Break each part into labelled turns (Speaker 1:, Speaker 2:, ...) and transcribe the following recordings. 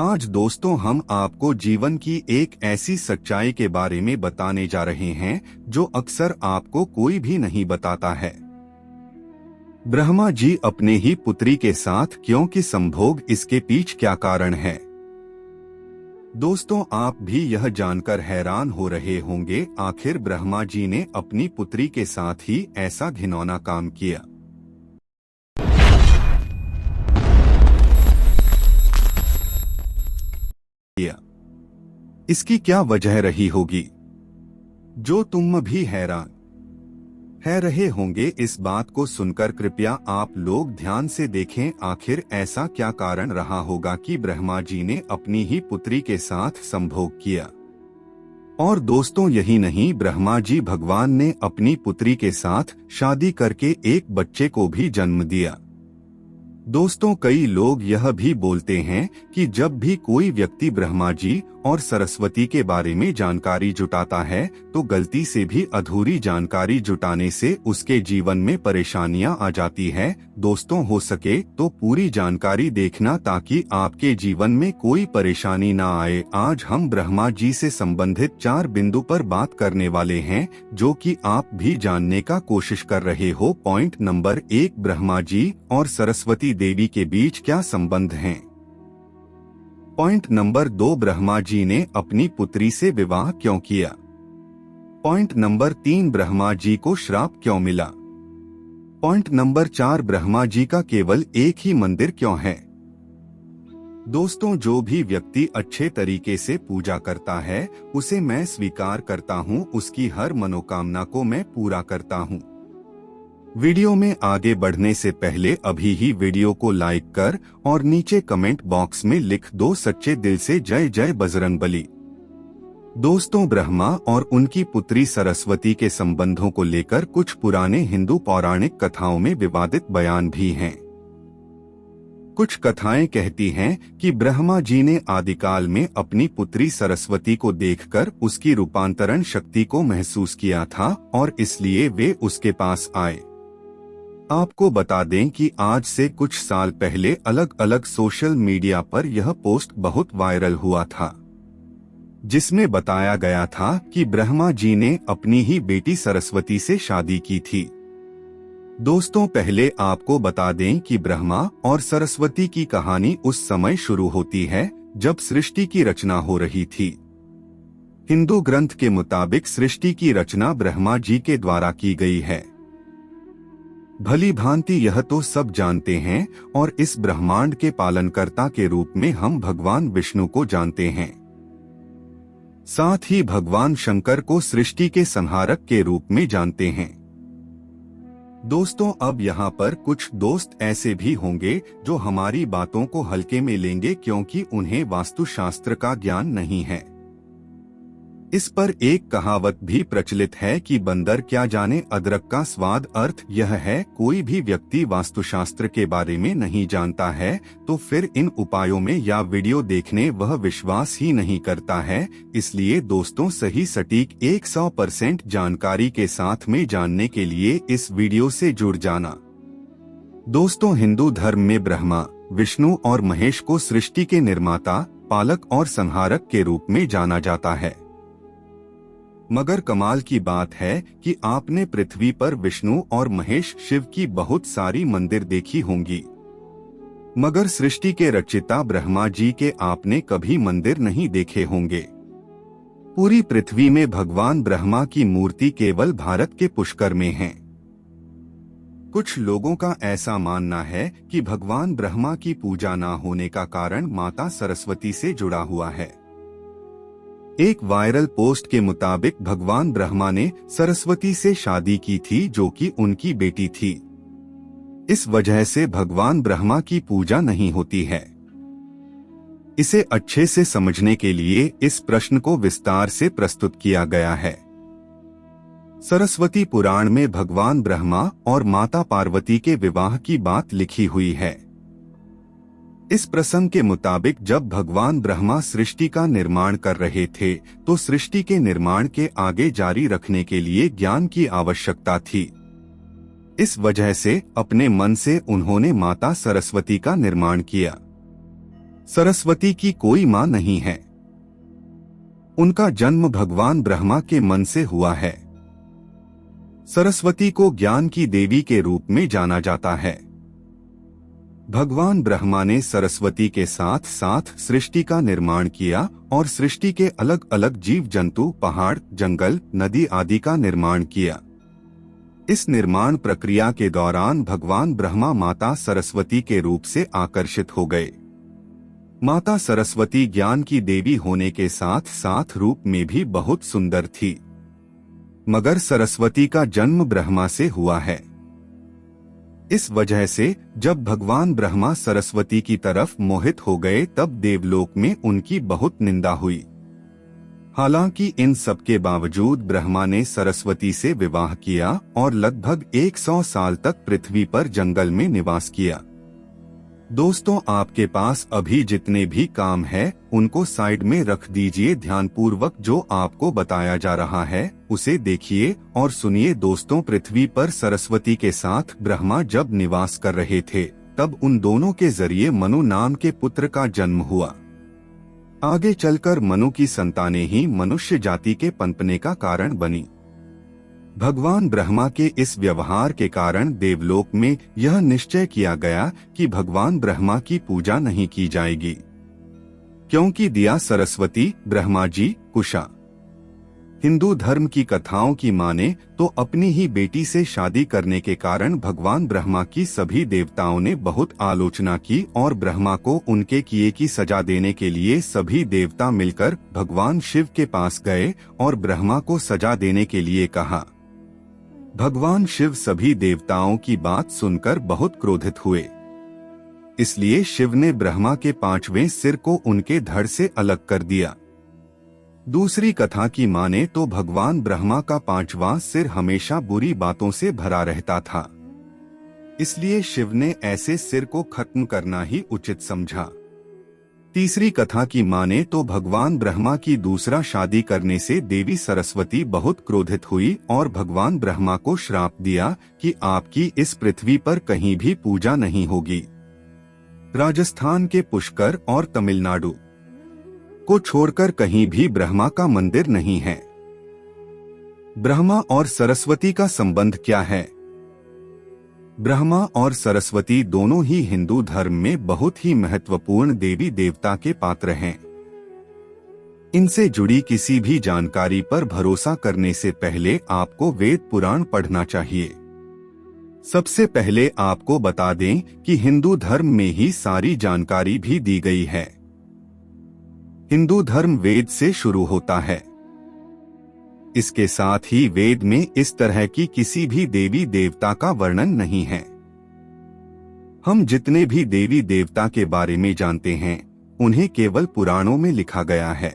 Speaker 1: आज दोस्तों हम आपको जीवन की एक ऐसी सच्चाई के बारे में बताने जा रहे हैं जो अक्सर आपको कोई भी नहीं बताता है। ब्रह्मा जी अपने ही पुत्री के साथ क्यों की संभोग, इसके पीछे क्या कारण है। दोस्तों आप भी यह जानकर हैरान हो रहे होंगे, आखिर ब्रह्मा जी ने अपनी पुत्री के साथ ही ऐसा घिनौना काम किया। इसकी क्या वजह रही होगी जो तुम भी हैरान रहे होंगे। इस बात को सुनकर कृपया आप लोग ध्यान से देखें, आखिर ऐसा क्या कारण रहा होगा कि ब्रह्मा जी ने अपनी ही पुत्री के साथ संभोग किया। और दोस्तों यही नहीं, ब्रह्मा जी भगवान ने अपनी पुत्री के साथ शादी करके एक बच्चे को भी जन्म दिया। दोस्तों कई लोग यह भी बोलते हैं कि जब भी कोई व्यक्ति ब्रह्मा जी और सरस्वती के बारे में जानकारी जुटाता है तो गलती से भी अधूरी जानकारी जुटाने से उसके जीवन में परेशानियां आ जाती है। दोस्तों हो सके तो पूरी जानकारी देखना ताकि आपके जीवन में कोई परेशानी ना आए। आज हम ब्रह्मा जी से संबंधित 4 बिंदु पर बात करने वाले हैं जो कि आप भी जानने का कोशिश कर रहे हो। पॉइंट नंबर 1, ब्रह्मा जी और सरस्वती देवी के बीच क्या संबंध हैं। पॉइंट नंबर 2, ब्रह्मा जी ने अपनी पुत्री से विवाह क्यों किया। पॉइंट नंबर 3, ब्रह्मा जी को श्राप क्यों मिला। पॉइंट नंबर 4, ब्रह्मा जी का केवल एक ही मंदिर क्यों है। दोस्तों जो भी व्यक्ति अच्छे तरीके से पूजा करता है उसे मैं स्वीकार करता हूँ, उसकी हर मनोकामना को मैं पूरा करता हूँ। वीडियो में आगे बढ़ने से पहले अभी ही वीडियो को लाइक कर और नीचे कमेंट बॉक्स में लिख दो सच्चे दिल से जय जय बजरंगबली। दोस्तों ब्रह्मा और उनकी पुत्री सरस्वती के संबंधों को लेकर कुछ पुराने हिंदू पौराणिक कथाओं में विवादित बयान भी हैं। कुछ कथाएं कहती हैं कि ब्रह्मा जी ने आदिकाल में अपनी पुत्री सरस्वती को देखकर उसकी रूपांतरण शक्ति को महसूस किया था और इसलिए वे उसके पास आए। आपको बता दें कि आज से कुछ साल पहले अलग अलग सोशल मीडिया पर यह पोस्ट बहुत वायरल हुआ था जिसमें बताया गया था कि ब्रह्मा जी ने अपनी ही बेटी सरस्वती से शादी की थी। दोस्तों पहले आपको बता दें कि ब्रह्मा और सरस्वती की कहानी उस समय शुरू होती है जब सृष्टि की रचना हो रही थी। हिंदू ग्रंथ के मुताबिक सृष्टि की रचना ब्रह्मा जी के द्वारा की गई है। भली भांति यह तो सब जानते हैं और इस ब्रह्मांड के पालनकर्ता के रूप में हम भगवान विष्णु को जानते हैं। साथ ही भगवान शंकर को सृष्टि के संहारक के रूप में जानते हैं। दोस्तों अब यहाँ पर कुछ दोस्त ऐसे भी होंगे जो हमारी बातों को हल्के में लेंगे क्योंकि उन्हें वास्तुशास्त्र का ज्ञान नहीं है। इस पर एक कहावत भी प्रचलित है कि बंदर क्या जाने अदरक का स्वाद। अर्थ यह है कोई भी व्यक्ति वास्तुशास्त्र के बारे में नहीं जानता है तो फिर इन उपायों में या वीडियो देखने वह विश्वास ही नहीं करता है। इसलिए दोस्तों सही सटीक 100% जानकारी के साथ में जानने के लिए इस वीडियो से जुड़ जाना। दोस्तों हिंदू धर्म में ब्रह्मा, विष्णु और महेश को सृष्टि के निर्माता, पालक और संहारक के रूप में जाना जाता है। मगर कमाल की बात है कि आपने पृथ्वी पर विष्णु और महेश शिव की बहुत सारी मंदिर देखी होंगी, मगर सृष्टि के रचयिता ब्रह्मा जी के आपने कभी मंदिर नहीं देखे होंगे। पूरी पृथ्वी में भगवान ब्रह्मा की मूर्ति केवल भारत के पुष्कर में है। कुछ लोगों का ऐसा मानना है कि भगवान ब्रह्मा की पूजा न होने का कारण माता सरस्वती से जुड़ा हुआ है। एक वायरल पोस्ट के मुताबिक भगवान ब्रह्मा ने सरस्वती से शादी की थी जो कि उनकी बेटी थी। इस वजह से भगवान ब्रह्मा की पूजा नहीं होती है। इसे अच्छे से समझने के लिए इस प्रश्न को विस्तार से प्रस्तुत किया गया है। सरस्वती पुराण में भगवान ब्रह्मा और माता पार्वती के विवाह की बात लिखी हुई है। इस प्रसंग के मुताबिक जब भगवान ब्रह्मा सृष्टि का निर्माण कर रहे थे तो सृष्टि के निर्माण के आगे जारी रखने के लिए ज्ञान की आवश्यकता थी। इस वजह से अपने मन से उन्होंने माता सरस्वती का निर्माण किया। सरस्वती की कोई मां नहीं है। उनका जन्म भगवान ब्रह्मा के मन से हुआ है। सरस्वती को ज्ञान की देवी के रूप में जाना जाता है। भगवान ब्रह्मा ने सरस्वती के साथ साथ सृष्टि का निर्माण किया और सृष्टि के अलग अलग जीव जंतु, पहाड़, जंगल, नदी आदि का निर्माण किया। इस निर्माण प्रक्रिया के दौरान भगवान ब्रह्मा माता सरस्वती के रूप से आकर्षित हो गए। माता सरस्वती ज्ञान की देवी होने के साथ साथ रूप में भी बहुत सुंदर थी, मगर सरस्वती का जन्म ब्रह्मा से हुआ है। इस वजह से जब भगवान ब्रह्मा सरस्वती की तरफ मोहित हो गए तब देवलोक में उनकी बहुत निंदा हुई। हालांकि इन सब के बावजूद ब्रह्मा ने सरस्वती से विवाह किया और लगभग 100 साल तक पृथ्वी पर जंगल में निवास किया। दोस्तों, आपके पास अभी जितने भी काम है उनको साइड में रख दीजिए। ध्यानपूर्वक जो आपको बताया जा रहा है उसे देखिए और सुनिए। दोस्तों, पृथ्वी पर सरस्वती के साथ ब्रह्मा जब निवास कर रहे थे तब उन दोनों के जरिए मनु नाम के पुत्र का जन्म हुआ। आगे चलकर मनु की संतानें ही मनुष्य जाति के पनपने का कारण बनी। भगवान ब्रह्मा के इस व्यवहार के कारण देवलोक में यह निश्चय किया गया कि भगवान ब्रह्मा की पूजा नहीं की जाएगी, क्योंकि दिया सरस्वती ब्रह्मा जी कुशा। हिंदू धर्म की कथाओं की माने तो अपनी ही बेटी से शादी करने के कारण भगवान ब्रह्मा की सभी देवताओं ने बहुत आलोचना की और ब्रह्मा को उनके किए की सजा देने के लिए सभी देवता मिलकर भगवान शिव के पास गए और ब्रह्मा को सजा देने के लिए कहा। भगवान शिव सभी देवताओं की बात सुनकर बहुत क्रोधित हुए, इसलिए शिव ने ब्रह्मा के 5वें सिर को उनके धड़ से अलग कर दिया। दूसरी कथा की माने तो भगवान ब्रह्मा का 5वां सिर हमेशा बुरी बातों से भरा रहता था, इसलिए शिव ने ऐसे सिर को खत्म करना ही उचित समझा। तीसरी कथा की माने तो भगवान ब्रह्मा की दूसरा शादी करने से देवी सरस्वती बहुत क्रोधित हुई और भगवान ब्रह्मा को श्राप दिया कि आपकी इस पृथ्वी पर कहीं भी पूजा नहीं होगी। राजस्थान के पुष्कर और तमिलनाडु को छोड़कर कहीं भी ब्रह्मा का मंदिर नहीं है। ब्रह्मा और सरस्वती का संबंध क्या है? ब्रह्मा और सरस्वती दोनों ही हिंदू धर्म में बहुत ही महत्वपूर्ण देवी देवता के पात्र हैं। इनसे जुड़ी किसी भी जानकारी पर भरोसा करने से पहले आपको वेद पुराण पढ़ना चाहिए। सबसे पहले आपको बता दें कि हिंदू धर्म में ही सारी जानकारी भी दी गई है। हिंदू धर्म वेद से शुरू होता है। इसके साथ ही वेद में इस तरह की किसी भी देवी देवता का वर्णन नहीं है। हम जितने भी देवी देवता के बारे में जानते हैं उन्हें केवल पुराणों में लिखा गया है।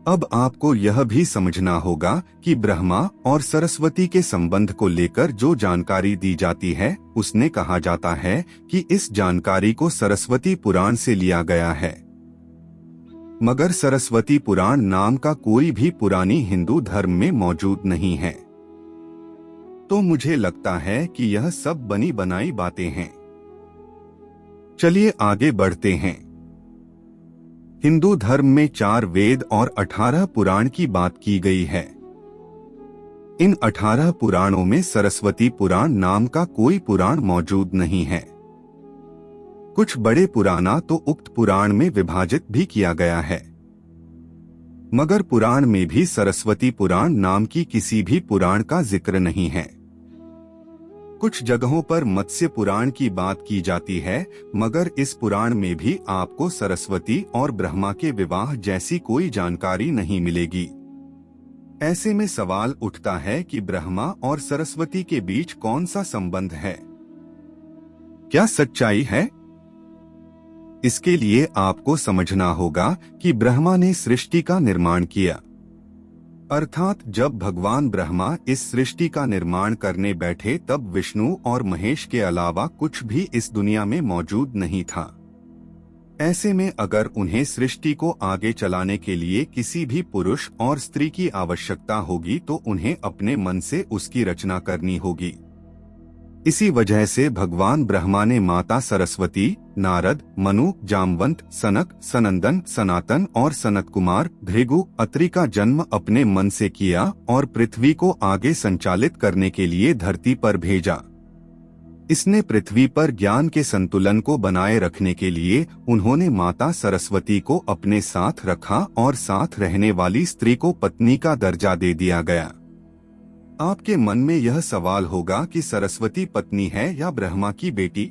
Speaker 1: अब आपको यह भी समझना होगा कि ब्रह्मा और सरस्वती के संबंध को लेकर जो जानकारी दी जाती है उसने कहा जाता है कि इस जानकारी को सरस्वती पुराण से लिया गया है, मगर सरस्वती पुराण नाम का कोई भी पुरानी हिंदू धर्म में मौजूद नहीं है। तो मुझे लगता है कि यह सब बनी बनाई बातें हैं। चलिए आगे बढ़ते हैं। हिंदू धर्म में 4 वेद और 18 पुराण की बात की गई है। इन 18 पुराणों में सरस्वती पुराण नाम का कोई पुराण मौजूद नहीं है। कुछ बड़े पुराना तो उक्त पुराण में विभाजित भी किया गया है, मगर पुराण में भी सरस्वती पुराण नाम की किसी भी पुराण का जिक्र नहीं है। कुछ जगहों पर मत्स्य पुराण की बात की जाती है, मगर इस पुराण में भी आपको सरस्वती और ब्रह्मा के विवाह जैसी कोई जानकारी नहीं मिलेगी। ऐसे में सवाल उठता है कि ब्रह्मा और सरस्वती के बीच कौन सा संबंध है? क्या सच्चाई है? इसके लिए आपको समझना होगा कि ब्रह्मा ने सृष्टि का निर्माण किया, अर्थात जब भगवान ब्रह्मा इस सृष्टि का निर्माण करने बैठे तब विष्णु और महेश के अलावा कुछ भी इस दुनिया में मौजूद नहीं था। ऐसे में अगर उन्हें सृष्टि को आगे चलाने के लिए किसी भी पुरुष और स्त्री की आवश्यकता होगी तो उन्हें अपने मन से उसकी रचना करनी होगी। इसी वजह से भगवान ब्रह्मा ने माता सरस्वती, नारद, मनु, जामवंत, सनक, सनंदन, सनातन और सनत कुमार, भृगु, अत्रि का जन्म अपने मन से किया और पृथ्वी को आगे संचालित करने के लिए धरती पर भेजा। इसने पृथ्वी पर ज्ञान के संतुलन को बनाए रखने के लिए उन्होंने माता सरस्वती को अपने साथ रखा और साथ रहने वाली स्त्री को पत्नी का दर्जा दे दिया गया। आपके मन में यह सवाल होगा कि सरस्वती पत्नी है या ब्रह्मा की बेटी?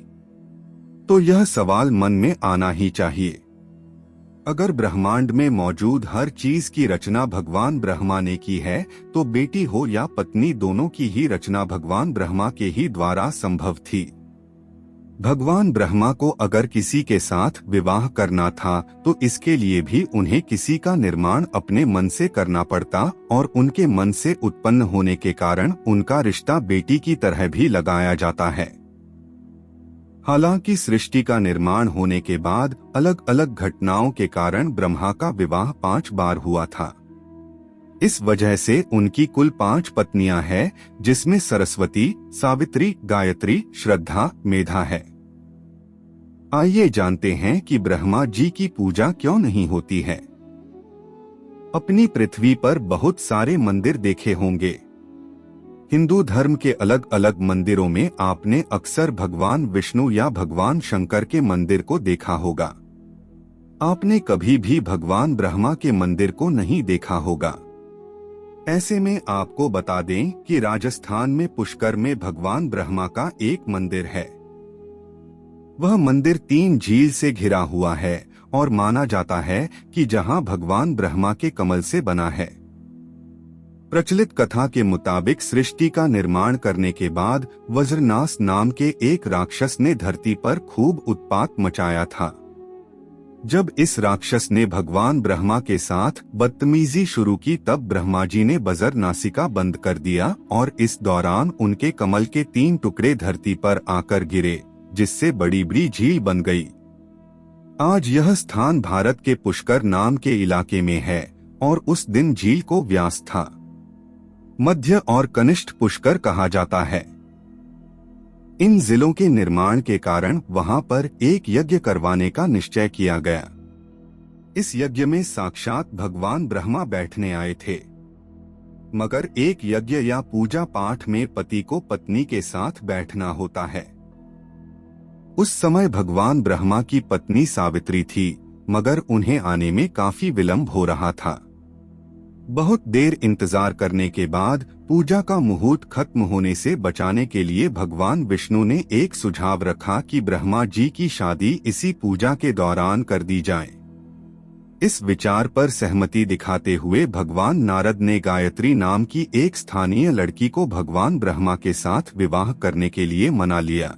Speaker 1: तो यह सवाल मन में आना ही चाहिए। अगर ब्रह्मांड में मौजूद हर चीज की रचना भगवान ब्रह्मा ने की है, तो बेटी हो या पत्नी दोनों की ही रचना भगवान ब्रह्मा के ही द्वारा संभव थी। भगवान ब्रह्मा को अगर किसी के साथ विवाह करना था तो इसके लिए भी उन्हें किसी का निर्माण अपने मन से करना पड़ता और उनके मन से उत्पन्न होने के कारण उनका रिश्ता बेटी की तरह भी लगाया जाता है। हालांकि सृष्टि का निर्माण होने के बाद अलग अलग घटनाओं के कारण ब्रह्मा का विवाह 5 बार हुआ था। इस वजह से उनकी कुल 5 पत्नियां हैं, जिसमें सरस्वती, सावित्री, गायत्री, श्रद्धा, मेधा है। आइए जानते हैं कि ब्रह्मा जी की पूजा क्यों नहीं होती है। अपनी पृथ्वी पर बहुत सारे मंदिर देखे होंगे। हिंदू धर्म के अलग अलग मंदिरों में आपने अक्सर भगवान विष्णु या भगवान शंकर के मंदिर को देखा होगा। आपने कभी भी भगवान ब्रह्मा के मंदिर को नहीं देखा होगा। ऐसे में आपको बता दें कि राजस्थान में पुष्कर में भगवान ब्रह्मा का एक मंदिर है। वह मंदिर 3 झील से घिरा हुआ है और माना जाता है कि जहां भगवान ब्रह्मा के कमल से बना है। प्रचलित कथा के मुताबिक सृष्टि का निर्माण करने के बाद वज्रनास नाम के एक राक्षस ने धरती पर खूब उत्पात मचाया था। जब इस राक्षस ने भगवान ब्रह्मा के साथ बदतमीजी शुरू की, तब ब्रह्मा जी ने बजर नासिका बंद कर दिया और इस दौरान उनके कमल के 3 टुकड़े धरती पर आकर गिरे, जिससे बड़ी बड़ी झील बन गई। आज यह स्थान भारत के पुष्कर नाम के इलाके में है और उस दिन झील को व्यास था। मध्य और कनिष्ठ पुष्कर कहा जाता है। इन जिलों के निर्माण के कारण वहां पर एक यज्ञ करवाने का निश्चय किया गया। इस यज्ञ में साक्षात भगवान ब्रह्मा बैठने आए थे। मगर एक यज्ञ या पूजा पाठ में पति को पत्नी के साथ बैठना होता है। उस समय भगवान ब्रह्मा की पत्नी सावित्री थी, मगर उन्हें आने में काफी विलंब हो रहा था। बहुत देर इंतजार करने के बाद पूजा का मुहूर्त खत्म होने से बचाने के लिए भगवान विष्णु ने एक सुझाव रखा कि ब्रह्मा जी की शादी इसी पूजा के दौरान कर दी जाए। इस विचार पर सहमति दिखाते हुए भगवान नारद ने गायत्री नाम की एक स्थानीय लड़की को भगवान ब्रह्मा के साथ विवाह करने के लिए मना लिया।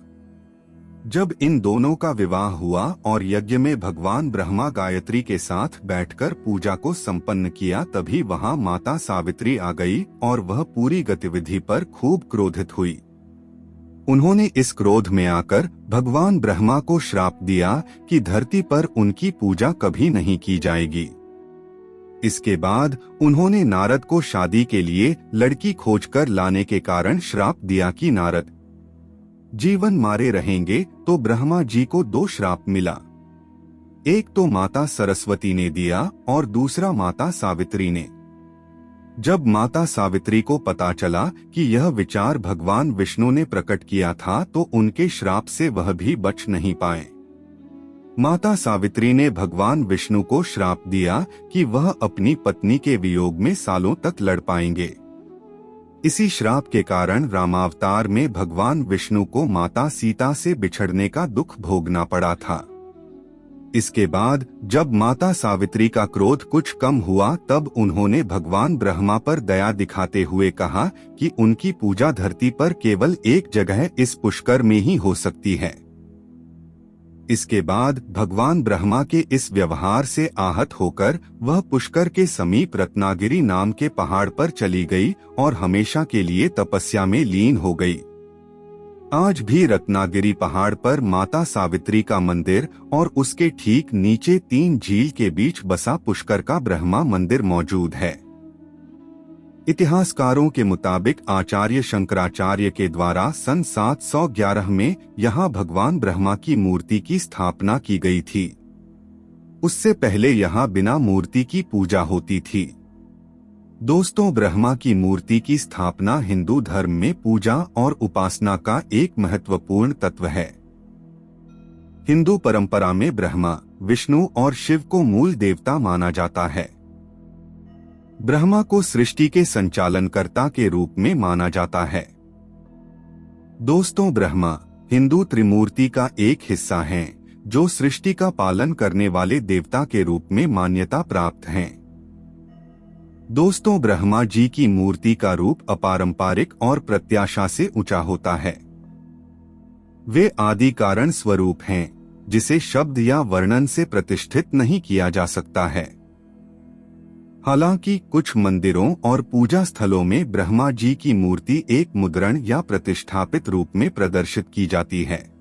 Speaker 1: जब इन दोनों का विवाह हुआ और यज्ञ में भगवान ब्रह्मा गायत्री के साथ बैठकर पूजा को संपन्न किया, तभी वहां माता सावित्री आ गई और वह पूरी गतिविधि पर खूब क्रोधित हुई। उन्होंने इस क्रोध में आकर भगवान ब्रह्मा को श्राप दिया कि धरती पर उनकी पूजा कभी नहीं की जाएगी। इसके बाद उन्होंने नारद को शादी के लिए लड़की खोजकर लाने के कारण श्राप दिया कि नारद जीवन मारे रहेंगे। तो ब्रह्मा जी को 2 श्राप मिला। एक तो माता सरस्वती ने दिया और दूसरा माता सावित्री ने। जब माता सावित्री को पता चला कि यह विचार भगवान विष्णु ने प्रकट किया था, तो उनके श्राप से वह भी बच नहीं पाए। माता सावित्री ने भगवान विष्णु को श्राप दिया कि वह अपनी पत्नी के वियोग में सालों तक लड़ पाएंगे। इसी श्राप के कारण रामावतार में भगवान विष्णु को माता सीता से बिछड़ने का दुख भोगना पड़ा था। इसके बाद जब माता सावित्री का क्रोध कुछ कम हुआ, तब उन्होंने भगवान ब्रह्मा पर दया दिखाते हुए कहा कि उनकी पूजा धरती पर केवल एक जगह इस पुष्कर में ही हो सकती है। इसके बाद भगवान ब्रह्मा के इस व्यवहार से आहत होकर वह पुष्कर के समीप रत्नागिरी नाम के पहाड़ पर चली गई और हमेशा के लिए तपस्या में लीन हो गई। आज भी रत्नागिरी पहाड़ पर माता सावित्री का मंदिर और उसके ठीक नीचे 3 झील के बीच बसा पुष्कर का ब्रह्मा मंदिर मौजूद है। इतिहासकारों के मुताबिक आचार्य शंकराचार्य के द्वारा सन 711 में यहाँ भगवान ब्रह्मा की मूर्ति की स्थापना की गई थी। उससे पहले यहाँ बिना मूर्ति की पूजा होती थी। दोस्तों, ब्रह्मा की मूर्ति की स्थापना हिंदू धर्म में पूजा और उपासना का एक महत्वपूर्ण तत्व है। हिंदू परंपरा में ब्रह्मा, विष्णु और शिव को मूल देवता माना जाता है। ब्रह्मा को सृष्टि के संचालनकर्ता के रूप में माना जाता है। दोस्तों, ब्रह्मा हिंदू त्रिमूर्ति का एक हिस्सा हैं, जो सृष्टि का पालन करने वाले देवता के रूप में मान्यता प्राप्त हैं। दोस्तों, ब्रह्मा जी की मूर्ति का रूप अपारंपरिक और प्रत्याशा से ऊंचा होता है। वे आदि कारण स्वरूप हैं, जिसे शब्द या वर्णन से प्रतिष्ठित नहीं किया जा सकता है। हालांकि कुछ मंदिरों और पूजा स्थलों में ब्रह्मा जी की मूर्ति एक मुद्रण या प्रतिष्ठापित रूप में प्रदर्शित की जाती है।